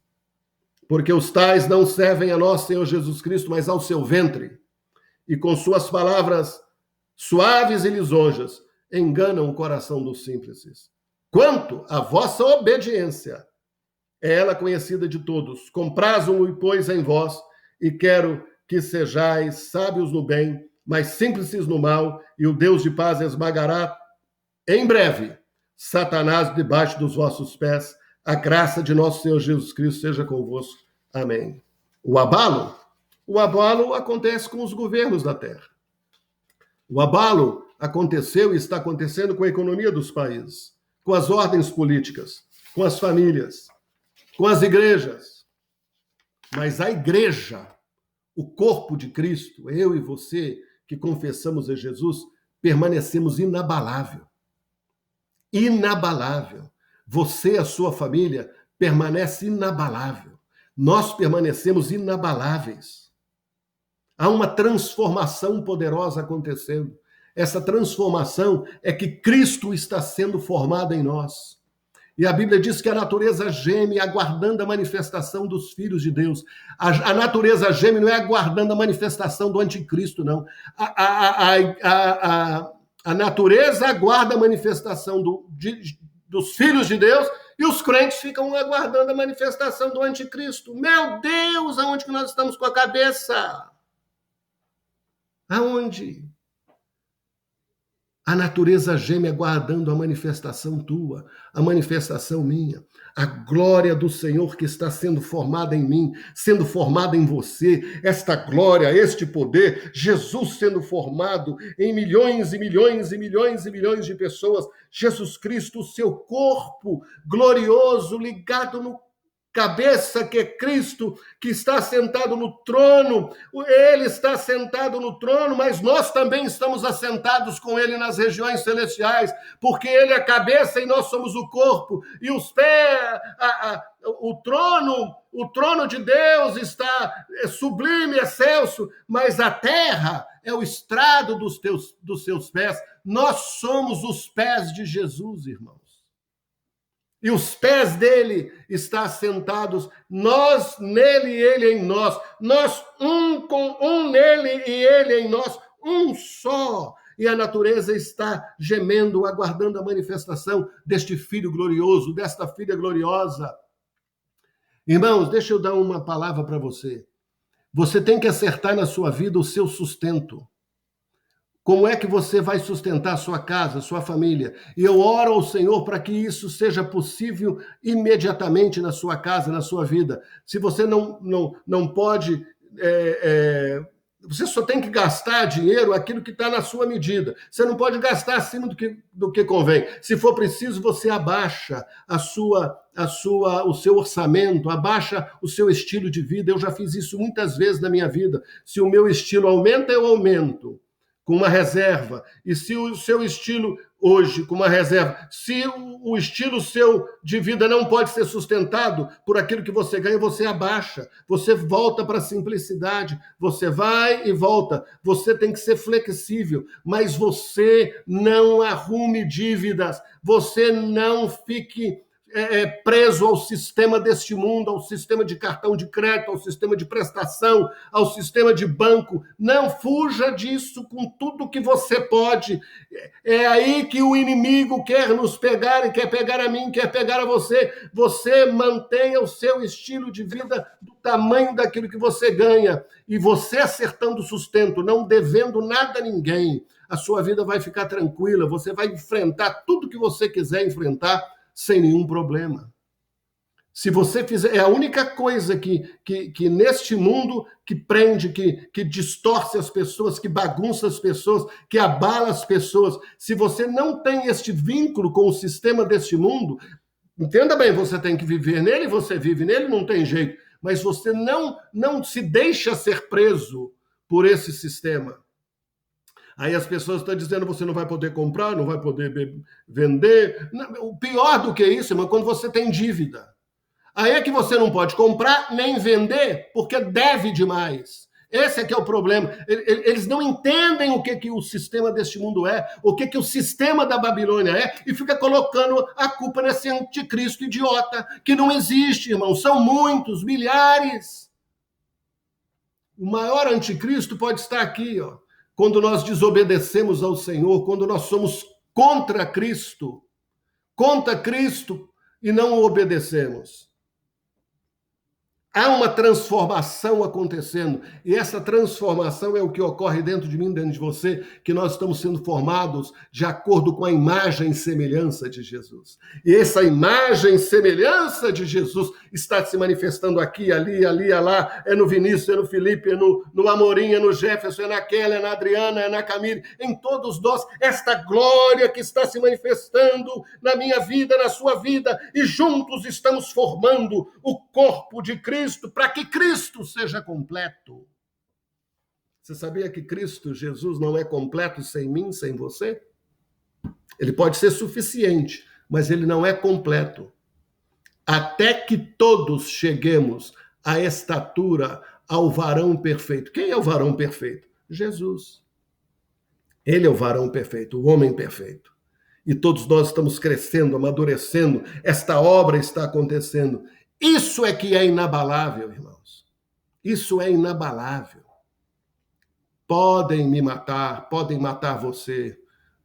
Porque os tais não servem a nosso Senhor Jesus Cristo, mas ao seu ventre. E com suas palavras suaves e lisonjas enganam o coração dos simples. Quanto à vossa obediência, é ela conhecida de todos. Comprazam-o, pois, em vós, e quero que sejais sábios no bem, mas simples no mal, e o Deus de paz esmagará em breve Satanás debaixo dos vossos pés. A graça de nosso Senhor Jesus Cristo seja convosco. Amém. O abalo acontece com os governos da terra. O abalo aconteceu e está acontecendo com a economia dos países, com as ordens políticas, com as famílias, com as igrejas. Mas a igreja, o corpo de Cristo, eu e você que confessamos a Jesus, permanecemos inabalável. Inabalável. Você e a sua família permanece inabalável. nós permanecemos inabaláveis. Há uma transformação poderosa acontecendo. Essa transformação é que Cristo está sendo formado em nós. E a Bíblia diz que a natureza geme aguardando a manifestação dos filhos de Deus. A natureza geme não é aguardando a manifestação do anticristo, não. A natureza aguarda a manifestação dos filhos de Deus e os crentes ficam aguardando a manifestação do anticristo. Meu Deus, aonde que nós estamos com a cabeça? Aonde? A natureza geme aguardando a manifestação tua, a manifestação minha. A glória do Senhor que está sendo formada em mim, sendo formada em você. Esta glória, este poder, Jesus sendo formado em milhões e milhões e milhões e milhões de pessoas. Jesus Cristo, o seu corpo glorioso, ligado no cabeça que é Cristo, que está sentado no trono. Ele está sentado no trono, mas nós também estamos assentados com ele nas regiões celestiais, porque ele é a cabeça e nós somos o corpo. E os pés, o trono de Deus está sublime, excelso, mas a terra é o estrado dos seus pés. Nós somos os pés de Jesus, irmãos. E os pés dele estão assentados, nós nele e ele em nós. Nós um nele e ele em nós, um só. E a natureza está gemendo, aguardando a manifestação deste filho glorioso, desta filha gloriosa. Irmãos, deixa eu dar uma palavra para você. Você tem que acertar na sua vida o seu sustento. Como é que você vai sustentar sua casa, sua família? E eu oro ao Senhor para que isso seja possível imediatamente na sua casa, na sua vida. Se você não pode, você só tem que gastar dinheiro aquilo que está na sua medida. Você não pode gastar acima do que convém. Se for preciso, você abaixa o seu orçamento, abaixa o seu estilo de vida. Eu já fiz isso muitas vezes na minha vida. Se o meu estilo aumenta, eu aumento com uma reserva. E se o seu estilo hoje, com uma reserva, se o estilo seu de vida não pode ser sustentado por aquilo que você ganha, você abaixa, você volta para a simplicidade, você vai e volta. Você tem que ser flexível, mas você não arrume dívidas, você não fique preso ao sistema deste mundo, ao sistema de cartão de crédito, ao sistema de prestação, ao sistema de banco. Não fuja disso com tudo que você pode. É aí que o inimigo quer nos pegar e quer pegar a mim, quer pegar a você. Você mantenha o seu estilo de vida do tamanho daquilo que você ganha. E você acertando o sustento, não devendo nada a ninguém, a sua vida vai ficar tranquila, você vai enfrentar tudo que você quiser enfrentar sem nenhum problema. Se você fizer, é a única coisa que neste mundo que prende, que distorce as pessoas, que bagunça as pessoas, que abala as pessoas. Se você não tem este vínculo com o sistema deste mundo, entenda bem, você tem que viver nele, você vive nele, não tem jeito. Mas você não se deixa ser preso por esse sistema. Aí as pessoas estão dizendo que você não vai poder comprar, não vai poder vender. O pior do que isso, irmão, é quando você tem dívida. Aí é que você não pode comprar nem vender porque deve demais. Esse é que é o problema. Eles não entendem o que o sistema deste mundo é, o que o sistema da Babilônia é, e fica colocando a culpa nesse anticristo idiota, que não existe, irmão. São muitos, milhares. O maior anticristo pode estar aqui, ó. Quando nós desobedecemos ao Senhor, quando nós somos contra Cristo e não o obedecemos. Há uma transformação acontecendo, e essa transformação é o que ocorre dentro de mim, dentro de você, que nós estamos sendo formados de acordo com a imagem e semelhança de Jesus. E essa imagem e semelhança de Jesus está se manifestando aqui, ali, lá, é no Vinícius, é no Felipe, é no Amorim, é no Jefferson, é na Kelly, é na Adriana, é na Camille, em todos nós, esta glória que está se manifestando na minha vida, na sua vida, e juntos estamos formando o corpo de Cristo, para que Cristo seja completo. Você sabia que Cristo, Jesus, não é completo sem mim, sem você? Ele pode ser suficiente, mas ele não é completo. Até que todos cheguemos a estatura, ao varão perfeito. Quem é o varão perfeito? Jesus. Ele é o varão perfeito, o homem perfeito. E todos nós estamos crescendo, amadurecendo, esta obra está acontecendo. Isso é que é inabalável, irmãos. Isso é inabalável. Podem me matar, podem matar você,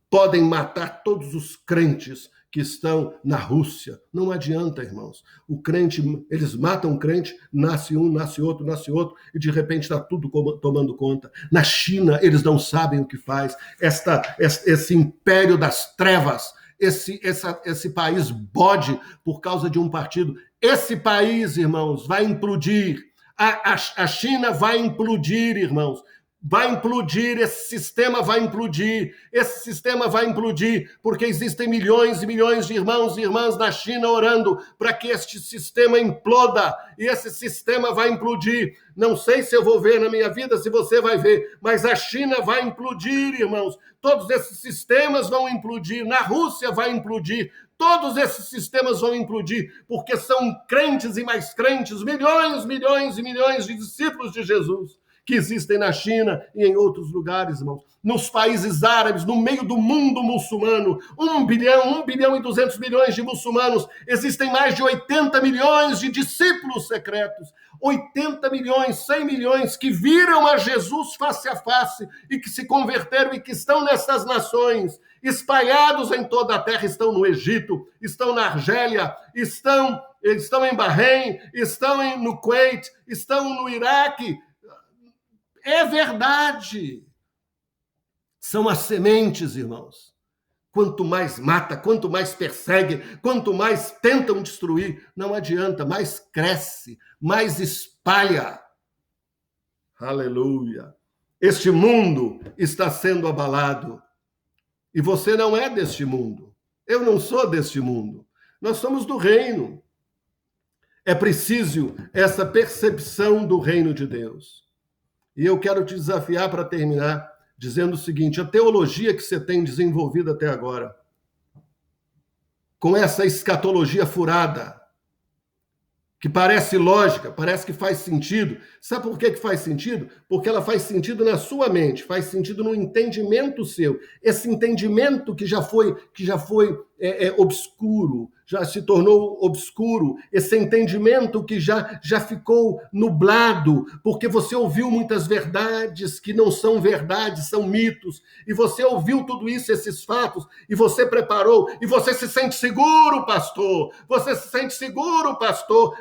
podem matar todos os crentes que estão na Rússia. Não adianta, irmãos. O crente, eles matam o crente, nasce um, nasce outro, e de repente está tudo tomando conta. Na China, eles não sabem o que faz. Esse império das trevas, esse país bode por causa de um partido. Esse país, irmãos, vai implodir. A China vai implodir, irmãos. Vai implodir, esse sistema vai implodir, porque existem milhões e milhões de irmãos e irmãs na China orando para que este sistema imploda, e esse sistema vai implodir. Não sei se eu vou ver na minha vida, se você vai ver, mas a China vai implodir, irmãos. Todos esses sistemas vão implodir, na Rússia vai implodir, todos esses sistemas vão implodir, porque são crentes e mais crentes, milhões, milhões e milhões de discípulos de Jesus, que existem na China e em outros lugares, irmãos. Nos países árabes, no meio do mundo muçulmano, 1 bilhão e 200 milhões de muçulmanos, existem mais de 80 milhões de discípulos secretos, 80 milhões, 100 milhões que viram a Jesus face a face e que se converteram e que estão nessas nações, espalhados em toda a terra, estão no Egito, estão na Argélia, estão em Bahrein, estão no Kuwait, estão no Iraque. É verdade. São as sementes, irmãos. Quanto mais mata, quanto mais persegue, quanto mais tentam destruir, não adianta, mais cresce, mais espalha. Aleluia. Este mundo está sendo abalado. E você não é deste mundo. Eu não sou deste mundo. Nós somos do reino. É preciso essa percepção do reino de Deus. E eu quero te desafiar para terminar dizendo o seguinte: a teologia que você tem desenvolvido até agora, com essa escatologia furada, que parece lógica, parece que faz sentido. Sabe por que faz sentido? Porque ela faz sentido na sua mente, faz sentido no entendimento seu. Esse entendimento que já foi obscuro, já se tornou obscuro, esse entendimento que já ficou nublado, porque você ouviu muitas verdades que não são verdades, são mitos, e você ouviu tudo isso, esses fatos, e você preparou, e você se sente seguro, pastor,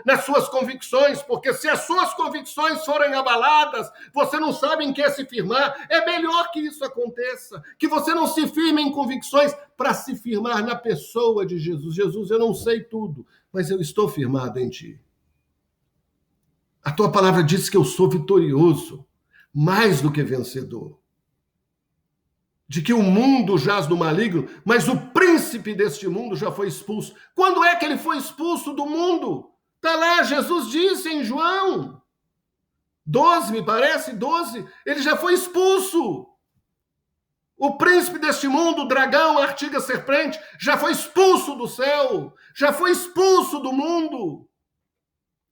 nas suas convicções, porque se as suas convicções forem abaladas, você não sabe em que se firmar. É melhor que isso aconteça, que você não se firme em convicções para se firmar na pessoa de Jesus. Jesus, eu não sei tudo, mas eu estou firmado em ti. A tua palavra diz que eu sou vitorioso, mais do que vencedor. De que o mundo jaz no maligno, mas o príncipe deste mundo já foi expulso. Quando é que ele foi expulso do mundo? Está lá, Jesus disse em João 12, me parece, 12, ele já foi expulso. O príncipe deste mundo, o dragão, a antiga serpente, já foi expulso do céu, já foi expulso do mundo.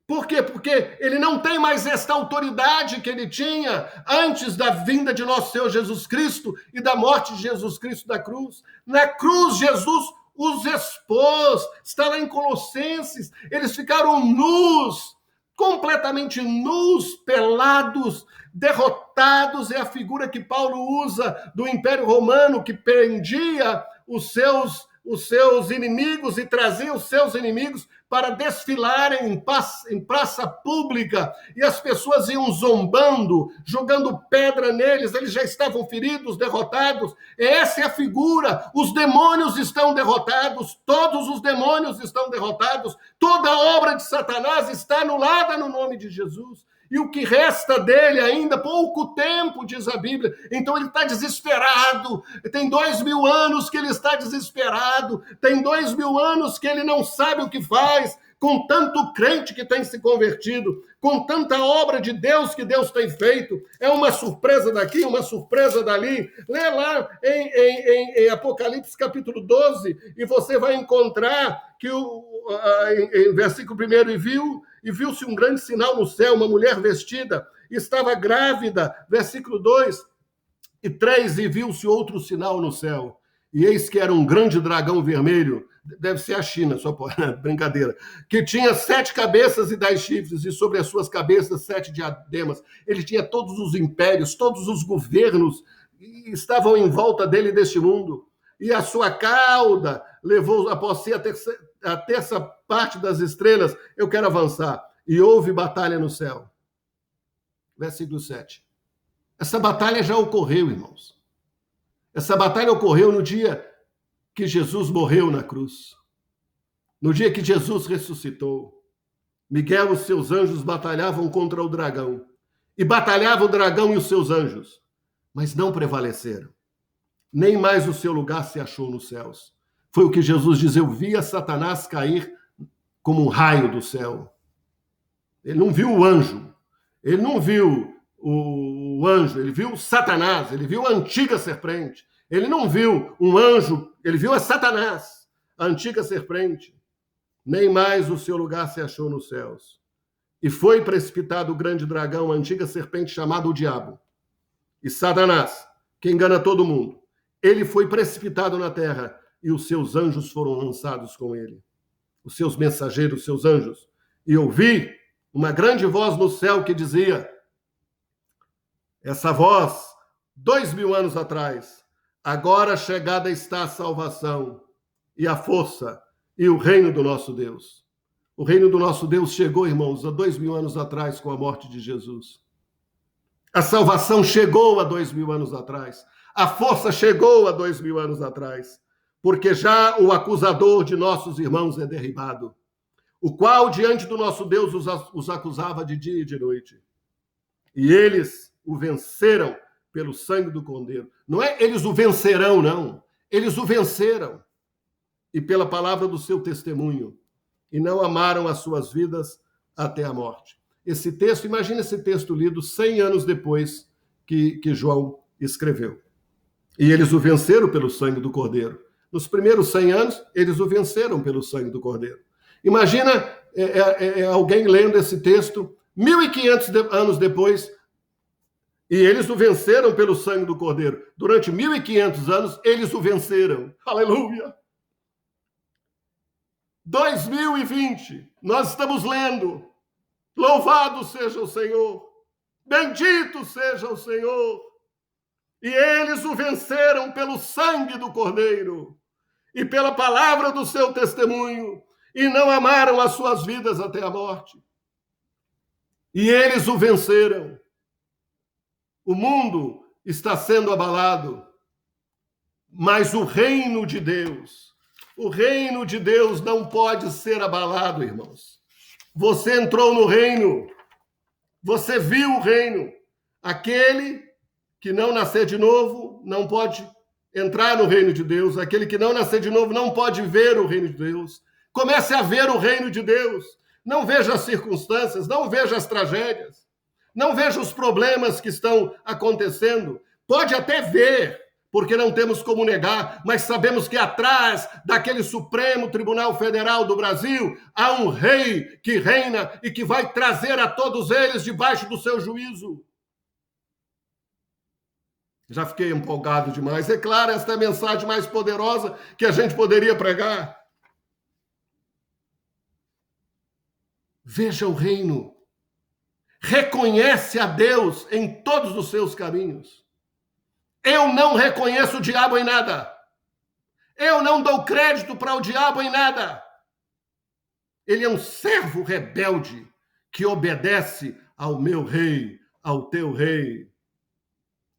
Por quê? Porque ele não tem mais esta autoridade que ele tinha antes da vinda de nosso Senhor Jesus Cristo e da morte de Jesus Cristo na cruz. Na cruz, Jesus os expôs. Está lá em Colossenses. Eles ficaram nus, completamente nus, pelados, derrotados. É a figura que Paulo usa do Império Romano, que prendia os seus inimigos e trazia os seus inimigos para desfilarem em praça pública, e as pessoas iam zombando, jogando pedra neles, eles já estavam feridos, derrotados. Essa é a figura. Os demônios estão derrotados, todos os demônios estão derrotados, toda a obra de Satanás está anulada no nome de Jesus. E o que resta dele ainda, pouco tempo, diz a Bíblia. Então ele está desesperado. Tem 2000 anos que ele está desesperado. Tem 2000 anos que ele não sabe o que faz. Com tanto crente que tem se convertido, com tanta obra de Deus que Deus tem feito. É uma surpresa daqui, uma surpresa dali. Lê lá em Apocalipse capítulo 12 e você vai encontrar que em versículo 1, e viu-se um grande sinal no céu, uma mulher vestida, estava grávida, versículo 2 e 3, e viu-se outro sinal no céu, e eis que era um grande dragão vermelho, deve ser a China, só pode, brincadeira, que tinha 7 cabeças e 10 chifres, e sobre as suas cabeças 7 diademas. Ele tinha todos os impérios, todos os governos, e estavam em volta dele deste mundo, e a sua cauda levou após si a terça parte das estrelas. Eu quero avançar. E houve batalha no céu. Versículo 7. Essa batalha já ocorreu, irmãos. Essa batalha ocorreu no dia que Jesus morreu na cruz. No dia que Jesus ressuscitou. Miguel e os seus anjos batalhavam contra o dragão. E batalhava o dragão e os seus anjos. Mas não prevaleceram. Nem mais o seu lugar se achou nos céus. Foi o que Jesus diz: eu via Satanás cair como um raio do céu. Ele não viu o anjo, ele não viu o anjo, ele viu Satanás, ele viu a antiga serpente. Ele não viu um anjo, ele viu a Satanás, a antiga serpente. Nem mais o seu lugar se achou nos céus. E foi precipitado o grande dragão, a antiga serpente chamada o diabo. E Satanás, que engana todo mundo. Ele foi precipitado na terra e os seus anjos foram lançados com ele. Os seus mensageiros, os seus anjos. E ouvi uma grande voz no céu que dizia, essa voz, 2000 anos atrás, agora chegada está a salvação e a força e o reino do nosso Deus. O reino do nosso Deus chegou, irmãos, há 2000 anos atrás com a morte de Jesus. A salvação chegou há 2000 anos atrás. A força chegou há 2000 anos atrás, porque já o acusador de nossos irmãos é derribado, o qual diante do nosso Deus os acusava de dia e de noite. E eles o venceram pelo sangue do Cordeiro. Não é eles o vencerão, não. Eles o venceram. E pela palavra do seu testemunho. E não amaram as suas vidas até a morte. Esse texto, imagina esse texto lido 100 anos depois que João escreveu. E eles o venceram pelo sangue do Cordeiro. Nos primeiros 100 anos, eles o venceram pelo sangue do Cordeiro. Imagina alguém lendo esse texto 1.500 anos depois, e eles o venceram pelo sangue do Cordeiro. Durante 1.500 anos, eles o venceram. Aleluia! 2020, nós estamos lendo. Louvado seja o Senhor. Bendito seja o Senhor. E eles o venceram pelo sangue do Cordeiro e pela palavra do seu testemunho, e não amaram as suas vidas até a morte. E eles o venceram. O mundo está sendo abalado, mas o reino de Deus não pode ser abalado, irmãos. Você entrou no reino, você viu o reino. Aquele que não nascer de novo não pode entrar no reino de Deus. Aquele que não nascer de novo não pode ver o reino de Deus. Comece a ver o reino de Deus. Não veja as circunstâncias, não veja as tragédias, não veja os problemas que estão acontecendo. Pode até ver, porque não temos como negar, mas sabemos que atrás daquele Supremo Tribunal Federal do Brasil há um rei que reina e que vai trazer a todos eles debaixo do seu juízo. Já fiquei empolgado demais. É claro, esta é a mensagem mais poderosa que a gente poderia pregar. Veja o reino. Reconhece a Deus em todos os seus caminhos. Eu não reconheço o diabo em nada. Eu não dou crédito para o diabo em nada. Ele é um servo rebelde que obedece ao meu rei, ao teu rei.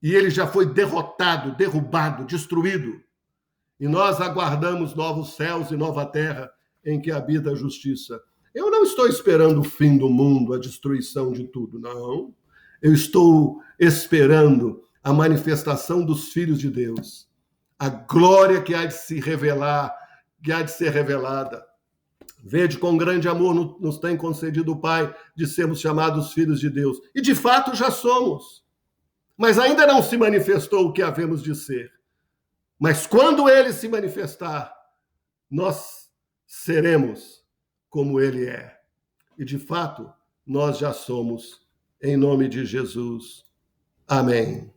E ele já foi derrotado, derrubado, destruído. E nós aguardamos novos céus e nova terra em que habita a justiça. Eu não estou esperando o fim do mundo, a destruição de tudo, não. Eu estou esperando a manifestação dos filhos de Deus. A glória que há de se revelar, que há de ser revelada. Vede com grande amor nos tem concedido o Pai de sermos chamados filhos de Deus. E de fato já somos. Mas ainda não se manifestou o que havemos de ser. Mas quando ele se manifestar, nós seremos como ele é. e de fato nós já somos, em nome de Jesus. Amém.